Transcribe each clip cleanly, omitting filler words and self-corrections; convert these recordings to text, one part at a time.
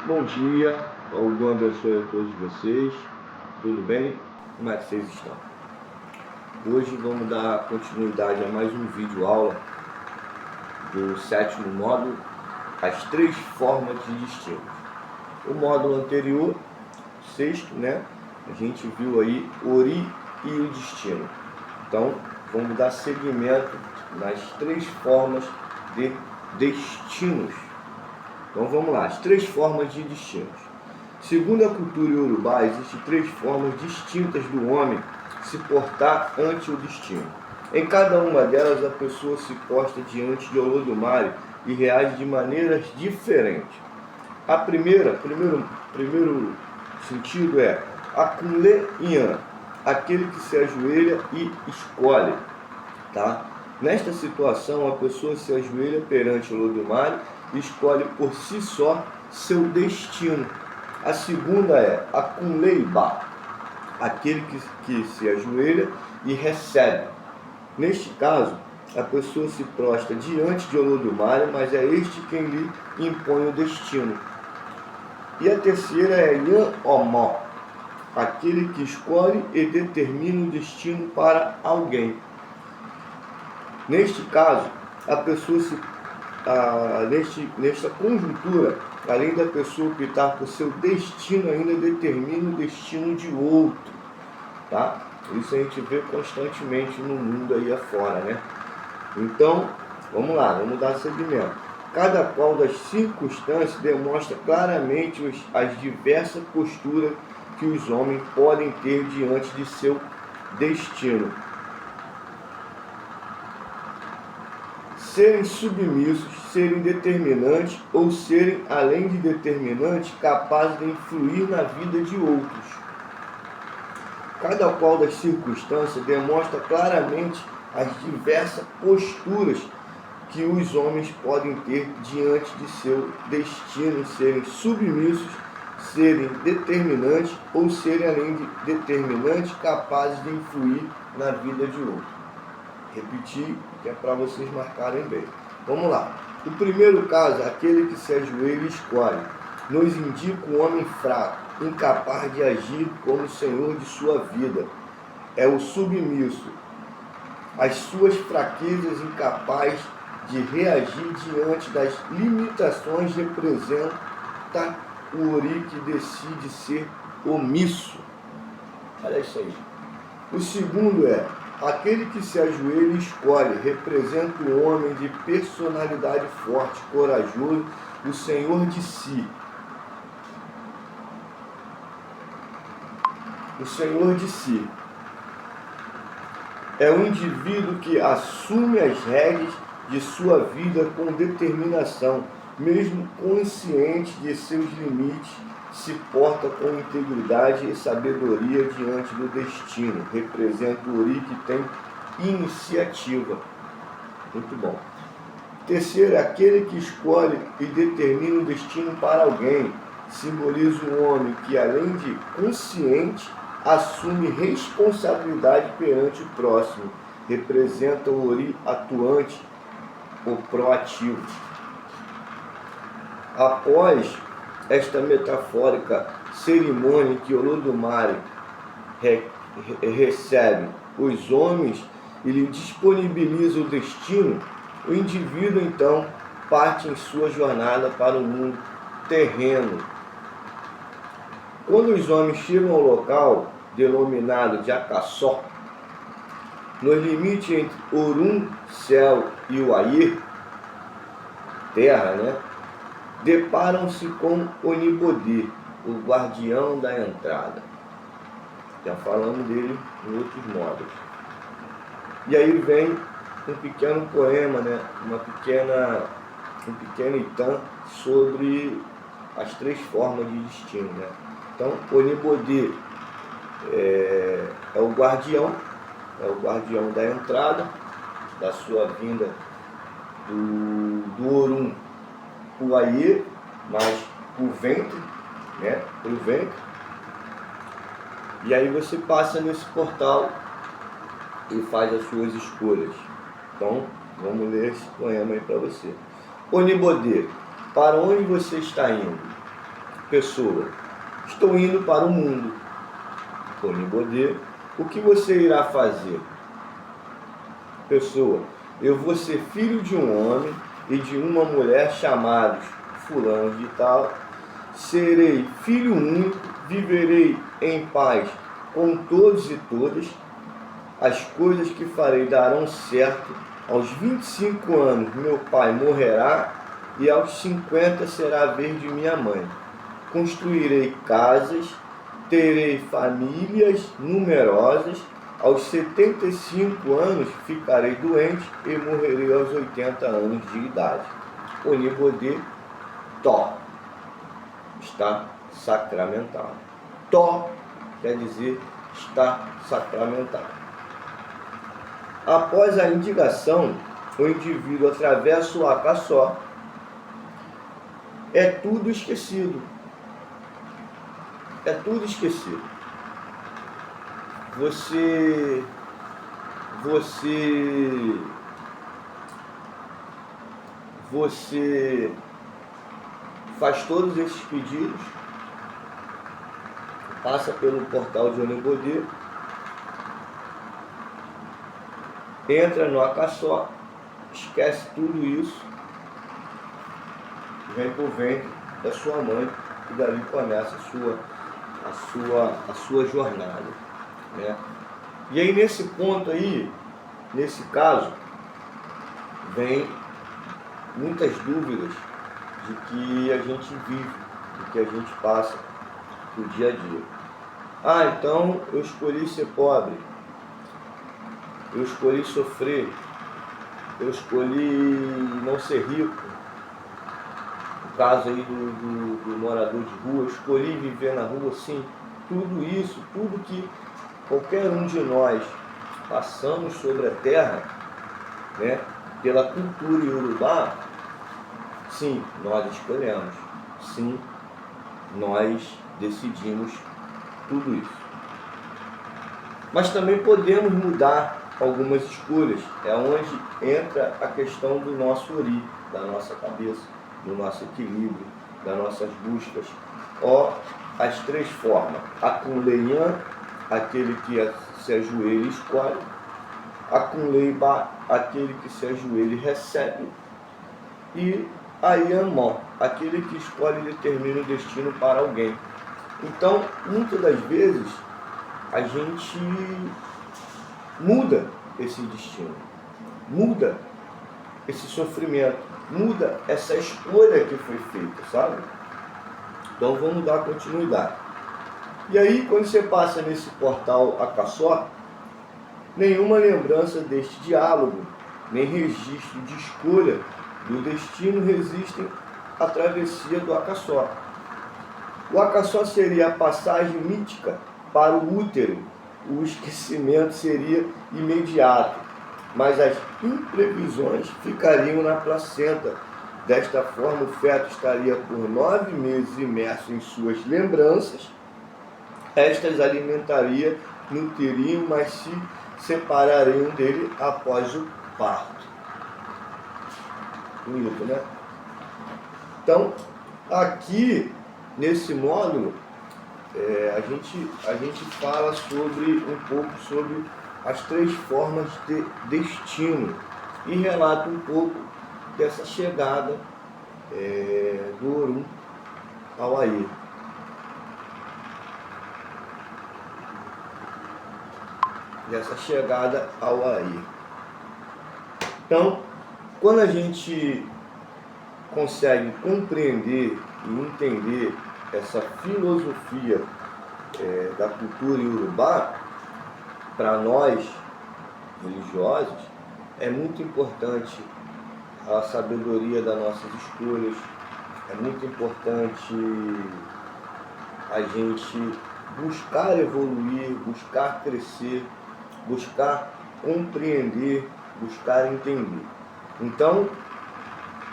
Bom dia, o Deus abençoe a todos vocês, tudo bem? Como é que vocês estão? Hoje vamos dar continuidade a mais um vídeo aula do 7º módulo, as 3 formas de destino. O módulo anterior, 6º, né? A gente viu aí Ori e o destino. Então vamos dar seguimento nas 3 formas de destinos. Então vamos lá, as 3 formas de destinos. Segundo a cultura iorubá, existem 3 formas distintas do homem se portar ante o destino. Em cada uma delas, a pessoa se posta diante de Olodumare e reage de maneiras diferentes. A primeiro sentido é Akunle Ian, aquele que se ajoelha e escolhe. Tá? Nesta situação, a pessoa se ajoelha perante Olodumare e escolhe por si só seu destino. A segunda é Akunleiba, aquele que se ajoelha e recebe. Neste caso, a pessoa se prostra diante de Olodumare, mas é este quem lhe impõe o destino. E a terceira é Yan Omó, aquele que escolhe e determina o destino para alguém. Neste caso, a pessoa nesta conjuntura, além da pessoa optar por seu destino, ainda determina o destino de outro, tá? Isso a gente vê constantemente no mundo aí afora, né? Então, vamos lá, vamos dar seguimento. Cada qual das circunstâncias demonstra claramente as diversas posturas que os homens podem ter diante de seu destino. Serem submissos, serem determinantes ou serem, além de determinantes, capazes de influir na vida de outros. Cada qual das circunstâncias demonstra claramente as diversas posturas que os homens podem ter diante de seu destino, serem submissos, serem determinantes ou serem, além de determinantes, capazes de influir na vida de outros. Repetir, que é para vocês marcarem bem. Vamos lá. O primeiro caso, aquele que se ajoelha e escolhe, nos indica um homem fraco, incapaz de agir como senhor de sua vida. É o submisso. As suas fraquezas, incapaz de reagir diante das limitações, representa o Ori que decide ser omisso. Olha isso aí. O segundo é aquele que se ajoelha e escolhe, representa um homem de personalidade forte, corajoso, o senhor de si. O senhor de si é um indivíduo que assume as rédeas de sua vida com determinação, mesmo consciente de seus limites, se porta com integridade e sabedoria diante do destino. Representa o Ori que tem iniciativa. Muito bom. Terceiro, aquele que escolhe e determina o destino para alguém. Simboliza um homem que, além de consciente, assume responsabilidade perante o próximo. Representa o Ori atuante, o proativo. Após esta metafórica cerimônia que Olodumare recebe os homens e lhe disponibiliza o destino, o indivíduo então parte em sua jornada para o mundo terreno. Quando os homens chegam ao local denominado de Akassó, no limite entre Orun, céu, e o Aie, terra, né? Deparam-se com Onibodê, o guardião da entrada. Já falamos dele em outros módulos. E aí vem um pequeno poema, né? um pequeno itã sobre as 3 formas de destino. Né? Então, Onibodê é o guardião da entrada, da sua vinda do Orun, o Aie, mas o ventre, né? O ventre. E aí você passa nesse portal e faz as suas escolhas. Então, vamos ler esse poema aí para você. Onibodê, para onde você está indo? Pessoa: estou indo para o mundo. Onibodê: o que você irá fazer? Pessoa: eu vou ser filho de um homem e de uma mulher chamados fulano de tal. Serei filho único, viverei em paz com todos e todas. As coisas que farei darão certo. Aos 25 anos meu pai morrerá e aos 50 será a vez de minha mãe. Construirei casas, terei famílias numerosas. Aos 75 anos ficarei doente e morrerei aos 80 anos de idade. Onibodê, Tó, está sacramentado. Tó quer dizer está sacramentado. Após a indicação, o indivíduo atravessa o acaçó. É tudo esquecido. É tudo esquecido. Você faz todos esses pedidos, passa pelo portal de Onibodê, entra no acaçó, esquece tudo isso, vem para o ventre da sua mãe e dali começa a sua jornada. Né? E aí nesse ponto aí, nesse caso, vem muitas dúvidas de que a gente vive, de que a gente passa no dia a dia. Então eu escolhi ser pobre, eu escolhi sofrer, eu escolhi não ser rico. No caso aí do morador de rua, eu escolhi viver na rua. Sim, tudo isso, tudo que qualquer um de nós passamos sobre a terra, né, pela cultura iorubá, sim, nós escolhemos, sim, nós decidimos tudo isso. Mas também podemos mudar algumas escolhas. É onde entra a questão do nosso ori, da nossa cabeça, do nosso equilíbrio, das nossas buscas. As três formas: Akunleian, aquele que se ajoelha e escolhe; Akunleiba, aquele que se ajoelha e recebe; e Ayamó, aquele que escolhe e determina o destino para alguém. Então, muitas das vezes, a gente muda esse destino, muda esse sofrimento, muda essa escolha que foi feita, sabe? Então vamos dar continuidade. E aí, quando você passa nesse portal acaçó, nenhuma lembrança deste diálogo, nem registro de escolha do destino resistem à travessia do acaçó. O acaçó seria a passagem mítica para o útero. O esquecimento seria imediato, mas as imprevisões ficariam na placenta. Desta forma, o feto estaria por 9 meses imerso em suas lembranças. Estas alimentaria, nutririam, mas se separariam dele após o parto. Bonito, né? Então, aqui nesse módulo, a gente fala um pouco sobre as três formas de destino e relata um pouco dessa chegada do Orum ao Aê. Dessa chegada ao Aê. Então, quando a gente consegue compreender e entender essa filosofia da cultura iorubá, para nós religiosos, é muito importante a sabedoria das nossas escolhas, é muito importante a gente buscar evoluir, buscar crescer, buscar compreender, buscar entender. Então,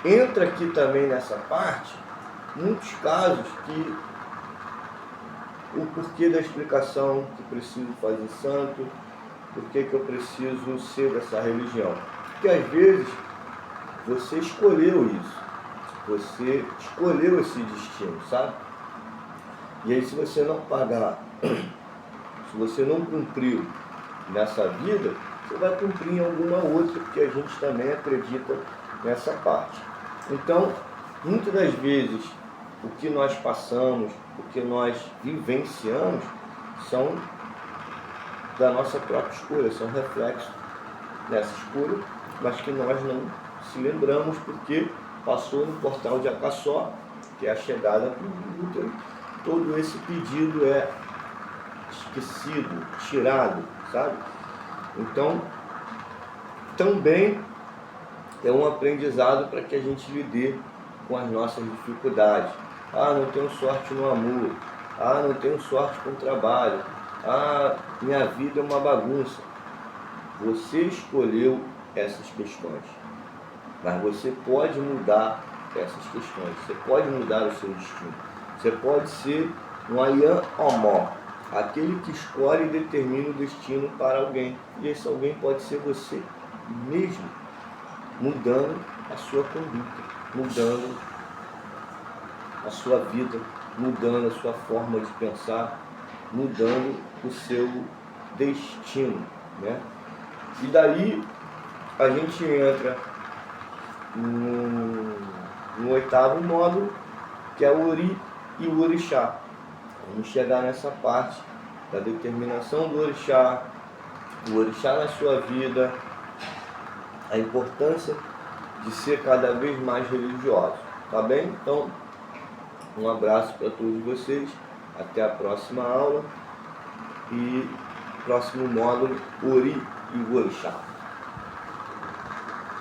entra aqui também nessa parte muitos casos que o porquê da explicação que preciso fazer santo, porquê que eu preciso ser dessa religião. Porque às vezes você escolheu isso, você escolheu esse destino, sabe? E aí, se você não pagar, se você não cumpriu nessa vida, você vai cumprir em alguma outra, porque a gente também acredita nessa parte. Então, muitas das vezes, o que nós passamos, o que nós vivenciamos, são da nossa própria escolha, são reflexos dessa escolha, mas que nós não se lembramos porque passou no portal de Acassó, que é a chegada do útero. Todo esse pedido é esquecido, tirado, sabe? Então, também é um aprendizado para que a gente lide com as nossas dificuldades. Ah, não tenho sorte no amor. Ah, não tenho sorte com o trabalho. Ah, minha vida é uma bagunça. Você escolheu essas questões, mas você pode mudar essas questões. Você pode mudar o seu destino. Você pode ser um Ayan Omó, aquele que escolhe e determina o destino para alguém. E esse alguém pode ser você mesmo, mudando a sua conduta, mudando a sua vida, mudando a sua forma de pensar, mudando o seu destino, né? E daí a gente entra no oitavo módulo, que é o Ori e o Orixá. Vamos chegar nessa parte da determinação do Orixá, o Orixá na sua vida, a importância de ser cada vez mais religioso, tá bem? Então, um abraço para todos vocês, até a próxima aula e próximo módulo, Ori e o Orixá.